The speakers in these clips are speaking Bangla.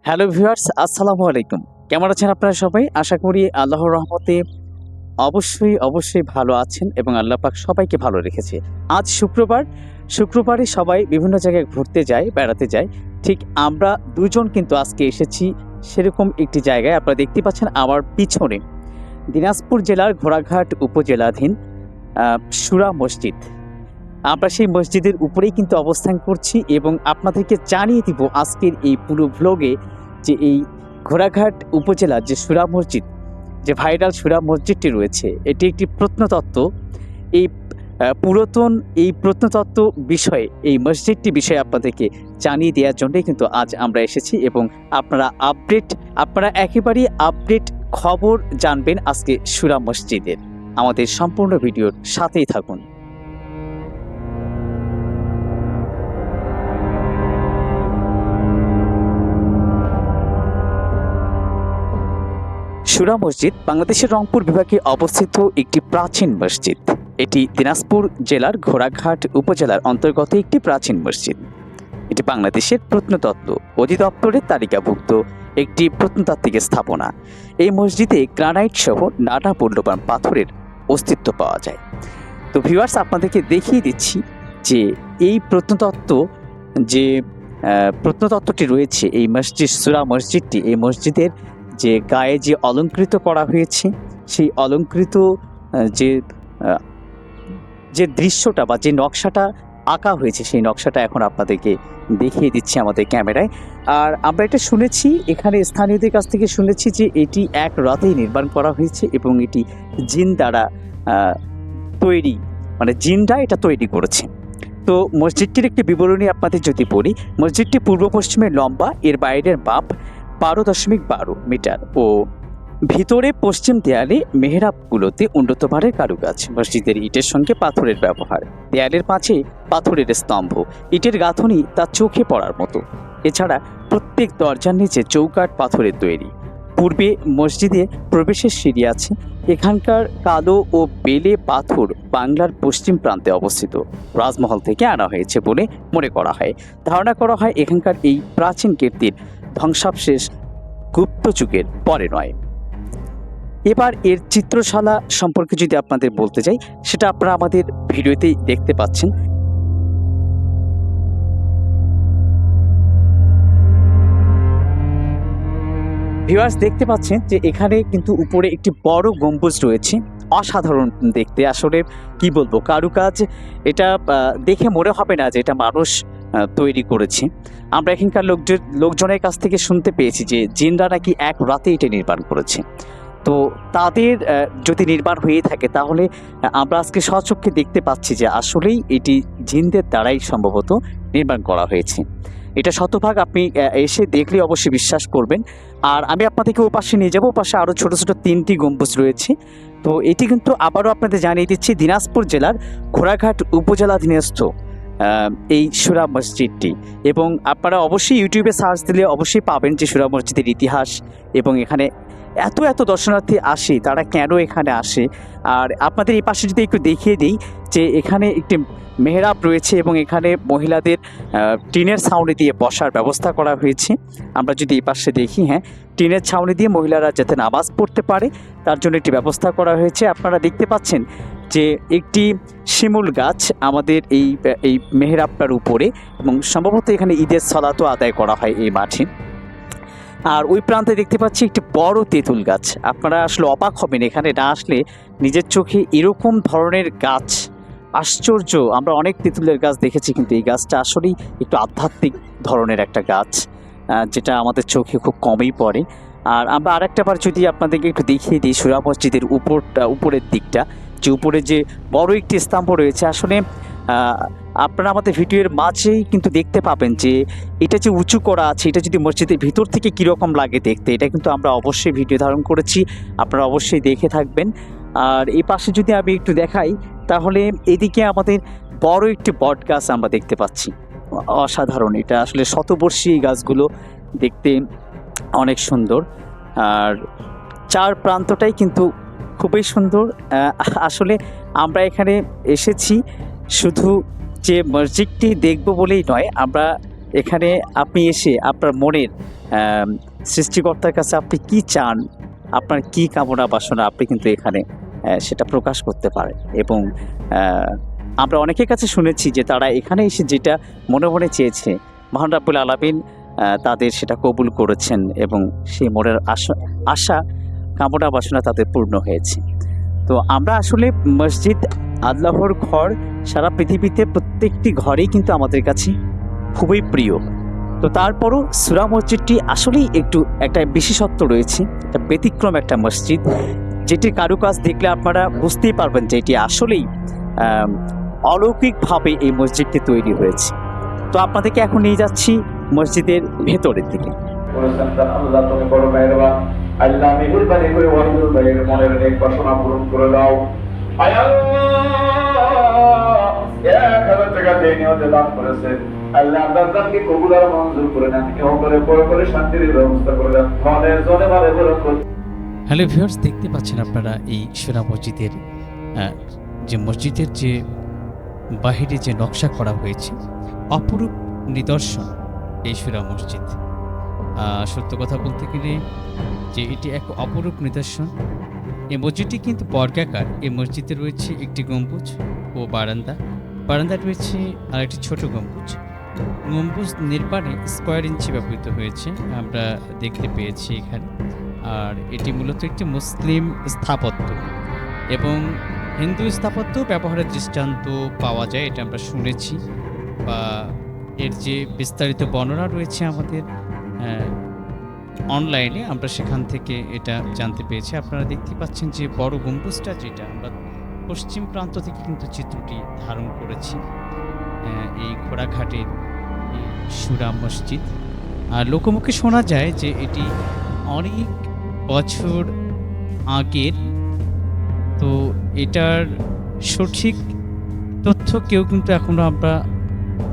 হ্যালো ভিউয়ার্স, আসসালামু আলাইকুম। কেমন আছেন আপনারা সবাই? আশা করি আল্লাহর রহমতে অবশ্যই ভালো আছেন এবং আল্লাহ পাক সবাইকে ভালো রেখেছে। আজ শুক্রবার, শুক্রবারে সবাই বিভিন্ন জায়গায় ঘুরতে যায়, বেড়াতে যায়। ঠিক আমরা দুজন কিন্তু আজকে এসেছি সেরকম একটি জায়গায়। আপনারা দেখতে পাচ্ছেন আমার পিছনে দিনাজপুর জেলার ঘোড়াঘাট উপজেলাধীন সুরা মসজিদ। আমরা সেই মসজিদের উপরেই কিন্তু অবস্থান করছি এবং আপনাদেরকে জানিয়ে দিব আজকের এই পুরো ভ্লগে যে এই ঘোড়াঘাট উপজেলার যে সুরা মসজিদ, যে ভাইরাল সুরা মসজিদটি রয়েছে, এটি একটি প্রত্নতত্ত্ব। এই পুরাতন এই প্রত্নতত্ত্ব বিষয়ে, এই মসজিদটি বিষয়ে আপনাদেরকে জানিয়ে দেওয়ার জন্যই কিন্তু আজ আমরা এসেছি এবং আপনারা একেবারেই আপডেট খবর জানবেন আজকে সুরা মসজিদের। আমাদের সম্পূর্ণ ভিডিওর সাথেই থাকুন। সুরা মসজিদ বাংলাদেশের রংপুর বিভাগে অবস্থিত একটি প্রাচীন মসজিদ। এটি দিনাজপুর জেলার ঘোড়াঘাট উপজেলার অন্তর্গত একটি প্রাচীন মসজিদ। এটি বাংলাদেশের প্রত্নতত্ত্ব অধিদপ্তরের তালিকাভুক্ত একটি প্রত্নতাত্ত্বিক স্থাপনা। এই মসজিদে গ্রানাইট সহ নানা মূল্যবান পাথরের অস্তিত্ব পাওয়া যায়। তো ভিউয়ার্স, আপনাদেরকে দেখিয়ে দিচ্ছি যে এই প্রত্নতত্ত্বটি রয়েছে, এই সুরা মসজিদটি, এই মসজিদের যে গায়ে যে অলঙ্কৃত করা হয়েছে, সেই অলঙ্কৃত যে দৃশ্যটা বা যে নকশাটা আঁকা হয়েছে, সেই নকশাটা এখন আপনাদেরকে দেখিয়ে দিচ্ছি আমাদের ক্যামেরায়। আর আমরা এটা শুনেছি, এখানে স্থানীয়দের কাছ থেকে শুনেছি যে এটি এক রাতেই নির্মাণ করা হয়েছে এবং এটি জিন দ্বারা তৈরি, মানে জিনরা এটা তৈরি করেছে। তো মসজিদটির একটি বিবরণী আপনাদের যদি বলি, মসজিদটি পূর্ব পশ্চিমে লম্বা, এর বাইরের মাপ 12.12 মিটার ও ভিতরে পশ্চিম দেয়ালে মেহরাবগুলোতে উন্নত মানের কারুকাজ। মসজিদের ইটের সঙ্গে পাথরের ব্যবহার, দেয়ালের পাশে পাথরের স্তম্ভ, ইটের গাঁথনি তা চোখে পড়ার মতো। এছাড়া প্রত্যেক দরজার নিচে চৌকাঠ পাথরের তৈরি। পূর্বে মসজিদে প্রবেশের সিঁড়ি আছে। এখানকার কালো ও বেলে পাথর বাংলার পশ্চিম প্রান্তে অবস্থিত রাজমহল থেকে আনা হয়েছে বলে মনে করা হয়। ধারণা করা হয় এখানকার এই প্রাচীন কীর্তির ধ্বংসাবশেষ গুপ্ত যুগের পরে নয়। এবার এর চিত্রশালা সম্পর্কে যদি আপনাদের বলতে চাই, সেটা আপনারা আমাদের ভিডিওতেই দেখতে পাচ্ছেন। ভিউয়ার্স, দেখতে পাচ্ছেন যে এখানে কিন্তু উপরে একটি বড় গম্বুজ রয়েছে, অসাধারণ দেখতে। আসলে কি বলবো, কারুকাজ এটা দেখে মনে হবে না যে এটা মানুষ তৈরি করেছে। আমরা এখানকার লোকজনের কাছ থেকে শুনতে পেয়েছি যে জিনরা নাকি এক রাতে এটা নির্মাণ করেছে। তো তাদের যদি নির্মাণ হয়ে থাকে, তাহলে আমরা আজকে স্বচক্ষে দেখতে পাচ্ছি যে আসলেই এটি জিনদের দ্বারাই সম্ভবত নির্মাণ করা হয়েছে। এটা শতভাগ আপনি এসে দেখলে অবশ্যই বিশ্বাস করবেন। আর আমি আপনাদেরকে ও পাশে নিয়ে যাবো। ও পাশে আরও ছোটো ছোটো 3টি গম্বুজ রয়েছে। তো এটি কিন্তু আবারও আপনাদের জানিয়ে দিচ্ছি দিনাজপুর জেলার ঘোড়াঘাট উপজেলাধীনস্থ এই সুরা মসজিদটি। এবং আপনারা অবশ্যই ইউটিউবে সার্চ দিলে অবশ্যই পাবেন যে সুরা মসজিদের ইতিহাস এবং এখানে এত দর্শনার্থী আসে, তারা কেন এখানে আসে। আর আপনাদের এই পাশে যদি একটু দেখিয়ে দিই যে এখানে একটি মেহরাব রয়েছে এবং এখানে মহিলাদের টিনের ছাউনি দিয়ে বসার ব্যবস্থা করা হয়েছে। আমরা যদি এই পাশে দেখি, হ্যাঁ, টিনের ছাউনি দিয়ে মহিলারা যাতে নামাজ পড়তে পারে তার জন্য একটি ব্যবস্থা করা হয়েছে। আপনারা দেখতে পাচ্ছেন যে একটি শিমুল গাছ আমাদের এই মেহরাবটার উপরে, এবং সম্ভবত এখানে ঈদের সালাতও আদায় করা হয় এই মাঠে। আর ওই প্রান্তে দেখতে পাচ্ছি একটি বড় তেঁতুল গাছ। আপনারা আসলে অবাক হবেন এখানে না আসলে নিজের চোখে এরকম ধরনের গাছ। আশ্চর্য, আমরা অনেক তেঁতুলের গাছ দেখেছি, কিন্তু এই গাছটা আসলেই একটু আধ্যাত্মিক ধরনের একটা গাছ, যেটা আমাদের চোখে খুব কমই পড়ে। আর আমরা আরেকটাবার যদি আপনাদেরকে একটু দেখিয়ে দিই সুরা মসজিদের উপরের দিকটা, যে উপরে যে বড় একটি স্তম্ভ রয়েছে, আসলে আপনারা আমাদের ভিডিওর মাঝেই কিন্তু দেখতে পাবেন যে এটা যে উঁচু করা আছে, এটা যদি মসজিদের ভিতর থেকে কীরকম লাগে দেখতে, এটা কিন্তু আমরা অবশ্যই ভিডিও ধারণ করেছি, আপনারা অবশ্যই দেখে থাকবেন। আর এই পাশে যদি আমি একটু দেখাই, তাহলে এদিকে আমাদের বড় একটি বট গাছ আমরা দেখতে পাচ্ছি। অসাধারণ, এটা আসলে শতবর্ষী এই গাছগুলো দেখতে অনেক সুন্দর। আর চার প্রান্তটাই কিন্তু খুবই সুন্দর। আসলে আমরা এখানে এসেছি শুধু যে মসজিদটি দেখব বলেই নয়, আমরা এখানে আপনি এসে আপনার মনের সৃষ্টিকর্তার কাছে আপনি কি চান, আপনার কি কামনা বাসনা, আপনি কিন্তু এখানে সেটা প্রকাশ করতে পারেন। এবং আমরা অনেকের কাছে শুনেছি যে তারা এখানে এসে যেটা মনে মনে চেয়েছে, মহান রাব্বুল আলামিন তাদের সেটা কবুল করেছেন এবং সেই মনের আশা কামনা বাসনা তাদের পূর্ণ হয়েছে। তো আমরা আসলে মসজিদ, আল্লাহর ঘর, সারা পৃথিবীতে প্রত্যেকটি ঘরেই কিন্তু আমাদের কাছে খুবই প্রিয়। তো তারপরও সূরা মসজিদটি আসলেই একটা বিশেষত্ব রয়েছে, একটা ব্যতিক্রম একটা মসজিদ, যেটির কারুকাজ দেখলে আপনারা বুঝতেই পারবেন যে এটি আসলেই অলৌকিকভাবে এই মসজিদটি তৈরি হয়েছে। তো আপনাদেরকে এখন নিয়ে যাচ্ছি মসজিদের ভেতরের দিকে। আল্লাহ তুমি বড় মেহেরবান, আল্লাহ মেহেরবানি করে ওয়াহিদুল ভাইয়ের মনের নেক বাসনা পূরণ করে দাও। আয় আল্লাহ, 1000 টাকা দিয়ে নিয়তে দান করেছেন, আল্লাহ আপনার দানকে কবুল আর মঞ্জুর করে নেন, ইহপরে পরপরে শান্তির ব্যবস্থা করে দেন, ধনে জনে মালে বরকত। হ্যালো ভিউয়ার্স, দেখতে পাচ্ছেন আপনারা এই সূরা মসজিদের যে বাহিরে যে নকশা করা হয়েছে, অপরূপ নিদর্শন এই সূরা মসজিদ। সত্য কথা বলতে গেলে যে এটি এক অপরূপ নিদর্শন। এই মসজিদটি কিন্তু বর্গাকার। এই মসজিদে রয়েছে একটি গম্বুজ ও বারান্দা রয়েছে আর একটি ছোট গম্বুজ। গম্বুজ নির্মাণে স্কোয়ার ইঞ্চি ব্যবহৃত হয়েছে, আমরা দেখতে পেয়েছি এখানে। আর এটি মূলত একটি মুসলিম স্থাপত্য এবং হিন্দু স্থাপত্য ব্যবহারের দৃষ্টান্ত পাওয়া যায়, এটা আমরা শুনেছি, বা এর যে বিস্তারিত বর্ণনা রয়েছে আমাদের অনলাইনে, আমরা সেখান থেকে এটা জানতে পেরেছি। আপনারা দেখতে পাচ্ছেন যে বড় গম্বুজটা, যেটা আমরা পশ্চিম প্রান্ত থেকে কিন্তু চিত্রটি ধারণ করেছি, এই ঘোড়াঘাটের সূরা মসজিদ। আর লোকমুখে শোনা যায় যে এটি অনেক বছর আগের। তো এটার সঠিক তথ্য কেউ কিন্তু এখনো আমরা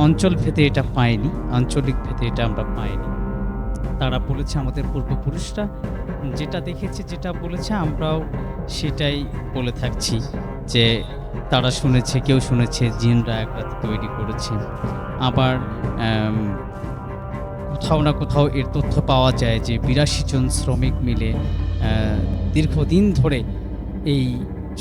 অঞ্চল ভেদে এটা পাইনি, আঞ্চলিক ভেদে এটা আমরা পাইনি। তারা বলেছে, আমাদের পূর্বপুরুষরা যেটা দেখেছে, যেটা বলেছে, আমরাও সেটাই বলে থাকছি, যে তারা শুনেছে, কেউ শুনেছে জিনরা একবার তৈরি করেছে। আবার কোথাও না কোথাও এর তথ্য পাওয়া যায় যে 82 জন শ্রমিক মিলে দীর্ঘদিন ধরে এই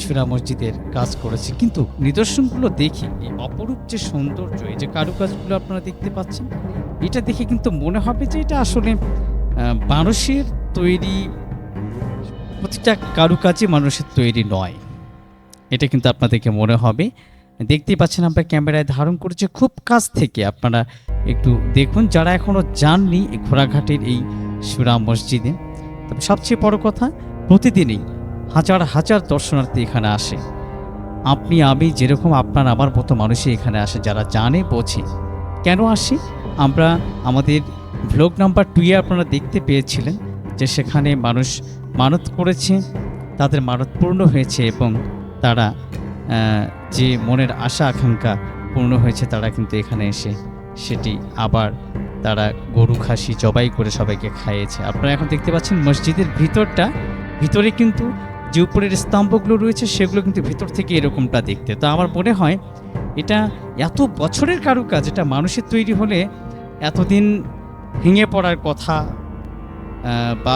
সূরা মসজিদের কাজ করেছে। কিন্তু নিদর্শনগুলো দেখে, এই অপরূপ যে সৌন্দর্য, এই যে কারুকাজগুলো আপনারা দেখতে পাচ্ছেন, এটা দেখে কিন্তু মনে হবে যে এটা আসলে মানুষের তৈরি, প্রতিটা কারুকাজই মানুষের তৈরি নয়। এটা কিন্তু আপনাদেরকে মনে হবে। দেখতেই পাচ্ছেন, আমরা ক্যামেরায় ধারণ করেছি খুব কাছ থেকে, আপনারা একটু দেখুন যারা এখনও যাননি এই ঘোড়াঘাটের এই সূরা মসজিদে। তবে সবচেয়ে বড় কথা, প্রতিদিনই হাজার হাজার দর্শনার্থী এখানে আসে। আপনি আমি যেরকম, আপনার আমার মতো মানুষই এখানে আসে, যারা জানে বোঝে। কেন আসে? আমরা আমাদের ভ্লগ নাম্বার 2-এ আপনারা দেখতে পেয়েছিলেন যে সেখানে মানুষ মানত করেছে, তাদের মানত পূর্ণ হয়েছে এবং তারা যে মনের আশা আকাঙ্ক্ষা পূর্ণ হয়েছে, তারা কিন্তু এখানে এসে সেটি আবার তারা গরু খাসি জবাই করে সবাইকে খাইয়েছে। আপনারা এখন দেখতে পাচ্ছেন মসজিদের ভিতরে কিন্তু যে উপরের স্তম্ভগুলো রয়েছে, সেগুলো কিন্তু ভিতর থেকে এরকমটা দেখতে। তো আমার মনে হয় এটা এত বছরের কারুকাজ, এটা মানুষের তৈরি হলে এতদিন ভেঙে পড়ার কথা, বা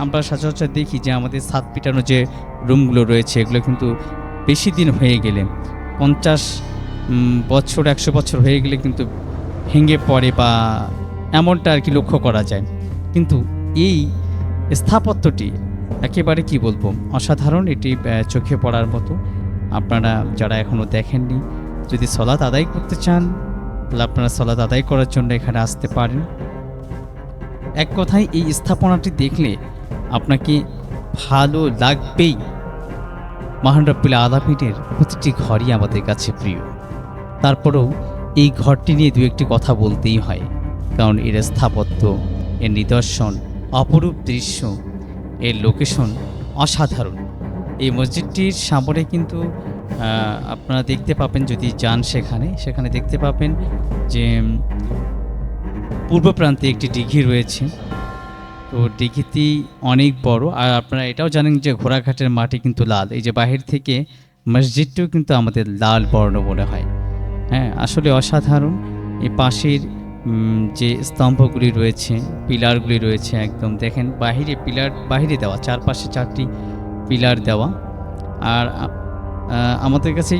আমরা সচরাচর দেখি যে আমাদের ছাদ পিটানো যে রুমগুলো রয়েছে, এগুলো কিন্তু বেশি দিন হয়ে গেলে, 50 বছর 100 বছর হয়ে গেলে কিন্তু ভেঙে পড়ে, বা এমনটা আর কি লক্ষ্য করা যায়। কিন্তু এই স্থাপত্যটি একেবারে কি বলবো, অসাধারণ। এটি চোখে পড়ার মতো। আপনারা যারা এখনও দেখেননি, যদি সালাত আদায় করতে চান, তাহলে আপনারা সালাত আদায় করার জন্য এখানে আসতে পারেন। এক কথায় এই স্থাপনাটি দেখলে আপনাকে ভালো লাগবেই। মহান রব্বুল আলামিনের প্রতিটি ঘরই আমাদের কাছে প্রিয়। তারপরেও এই ঘরটি নিয়ে 2-1টি কথা বলতেই হয়, কারণ এর স্থাপত্য, এর নিদর্শন, অপরূপ দৃশ্য, এর লোকেশন অসাধারণ। এই মসজিদটির সামনে কিন্তু আপনারা দেখতে পাবেন, যদি যান সেখানে দেখতে পাবেন যে পূর্ব প্রান্তে একটি দিঘি রয়েছে। তো দিঘিটি অনেক বড়। আর আপনারা এটাও জানেন যে ঘোড়াঘাটের মাটি কিন্তু লাল। এই যে বাহির থেকে মসজিদটিও কিন্তু আমাদের লাল বর্ণ মনে হয়। হ্যাঁ, আসলে অসাধারণ। এই পাশের যে স্তম্ভগুলি রয়েছে, পিলারগুলি রয়েছে, একদম দেখেন বাহিরে দেওয়া, চারপাশে 4টি পিলার দেওয়া। আর আমাদের কাছে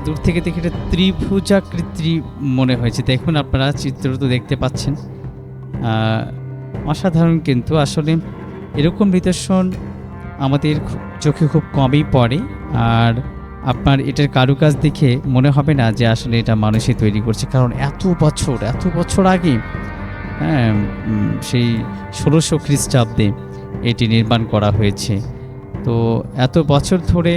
দূর থেকে দেখে এটা ত্রিভুজাকৃতি মনে হয়েছে। দেখুন আপনারা চিত্র তো দেখতে পাচ্ছেন, অসাধারণ। কিন্তু আসলে এরকম নিদর্শন আমাদের চোখে খুব কমই পড়ে। আর আপনার এটার কারুকাজ দেখে মনে হবে না যে আসলে এটা মানুষই তৈরি করছে, কারণ এত বছর আগে, হ্যাঁ, সেই 1600 খ্রিস্টাব্দে এটি নির্মাণ করা হয়েছে। তো এত বছর ধরে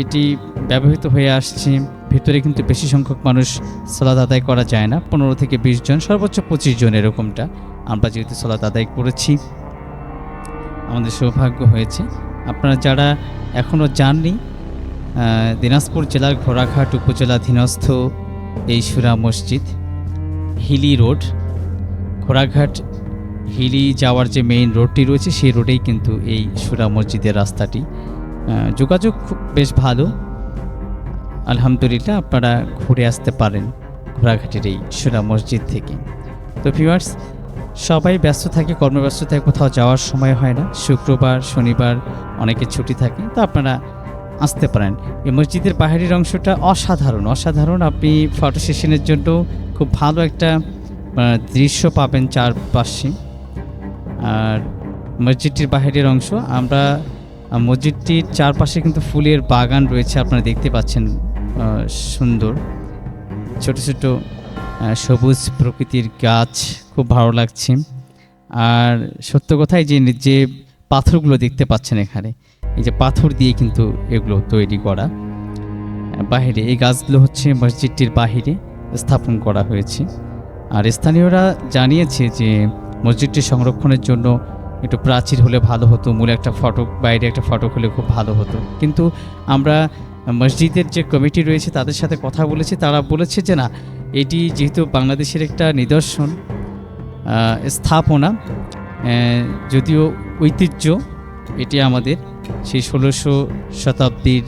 এটি ব্যবহৃত হয়ে আসছে। ভেতরে কিন্তু বেশি সংখ্যক মানুষ সালাত আদায় করা যায় না, 15 থেকে 20 জন, সর্বোচ্চ 25 জন এরকমটা। আমরা যেহেতু সালাত আদায় করেছি, আমাদের সৌভাগ্য হয়েছে। আপনারা যারা এখনও যাননি, দিনাজপুর জেলার ঘোড়াঘাট উপজেলাধীনস্থ এই সুরা মসজিদ, হিলি রোড, ঘোড়াঘাট হিলি যাওয়ার যে মেইন রোডটি রয়েছে সেই রোডেই কিন্তু এই সুরা মসজিদের রাস্তাটি। যোগাযোগ খুব বেশ ভালো, আলহামদুলিল্লাহ। আপনারা ঘুরে আসতে পারেন ঘোড়াঘাটের এই সুরা মসজিদ থেকে। তো ভিউয়ার্স, সবাই ব্যস্ত থাকে, কর্মব্যস্ত থাকে, কোথাও যাওয়ার সময় হয় না। শুক্রবার শনিবার অনেকে ছুটি থাকে, তো আপনারা আসতে পারেন। এই মসজিদের বাহিরের অংশটা অসাধারণ। আপনি ফটো সেশনের জন্য খুব ভালো একটা দৃশ্য পাবেন চারপাশে। আর মসজিদটির বাহিরের অংশ, আমরা মসজিদটির চারপাশে কিন্তু ফুলের বাগান রয়েছে, আপনারা দেখতে পাচ্ছেন, সুন্দর ছোট ছোট সবুজ প্রকৃতির গাছ, খুব ভালো লাগছে। আর সত্য কথাই যে পাথরগুলো দেখতে পাচ্ছেন এখানে, এই যে পাথর দিয়ে কিন্তু এগুলো তৈরি করা। বাহিরে এই গাছগুলো হচ্ছে মসজিদটির বাহিরে স্থাপন করা হয়েছে। আর স্থানীয়রা জানিয়েছে যে মসজিদটি সংরক্ষণের জন্য একটু প্রাচীর হলে ভালো হতো, বাইরে একটা ফটক হলে খুব ভালো হতো। কিন্তু আমরা মসজিদের যে কমিটি রয়েছে তাদের সাথে কথা বলেছি, তারা বলেছে যে না, এটি যেহেতু বাংলাদেশের একটা নিদর্শন স্থাপনা, যদিও ঐতিহ্য, এটি আমাদের সেই 1600 শতাব্দীর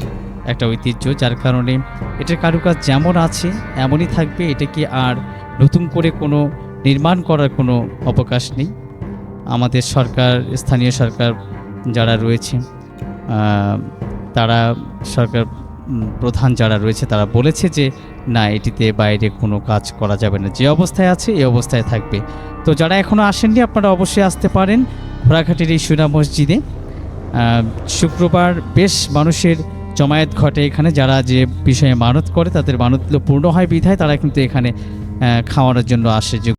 একটা ঐতিহ্য, যার কারণে এটার কারুকাজ যেমন আছে এমনই থাকবে। এটাকে আর নতুন করে কোনো নির্মাণ করার কোনো অবকাশ নেই। আমাদের সরকার, স্থানীয় সরকার যারা রয়েছে, তারা সরকার প্রধান যারা রয়েছে তারা বলেছে যে না, এটিতে বাইরে কোনো কাজ করা যাবে না, যে অবস্থায় আছে এই অবস্থায় থাকবে। তো যারা এখনও আসেননি, আপনারা অবশ্যই আসতে পারেন ঘোড়াঘাটের এই সুরা মসজিদে। শুক্রবার বেশ মানুষের জমায়েত ঘটে এখানে। যারা যে বিষয়ে মানত করে তাদের মানতগুলো পূর্ণ হয় বিধায় তারা কিন্তু এখানে খাওয়ানোর জন্য আসে।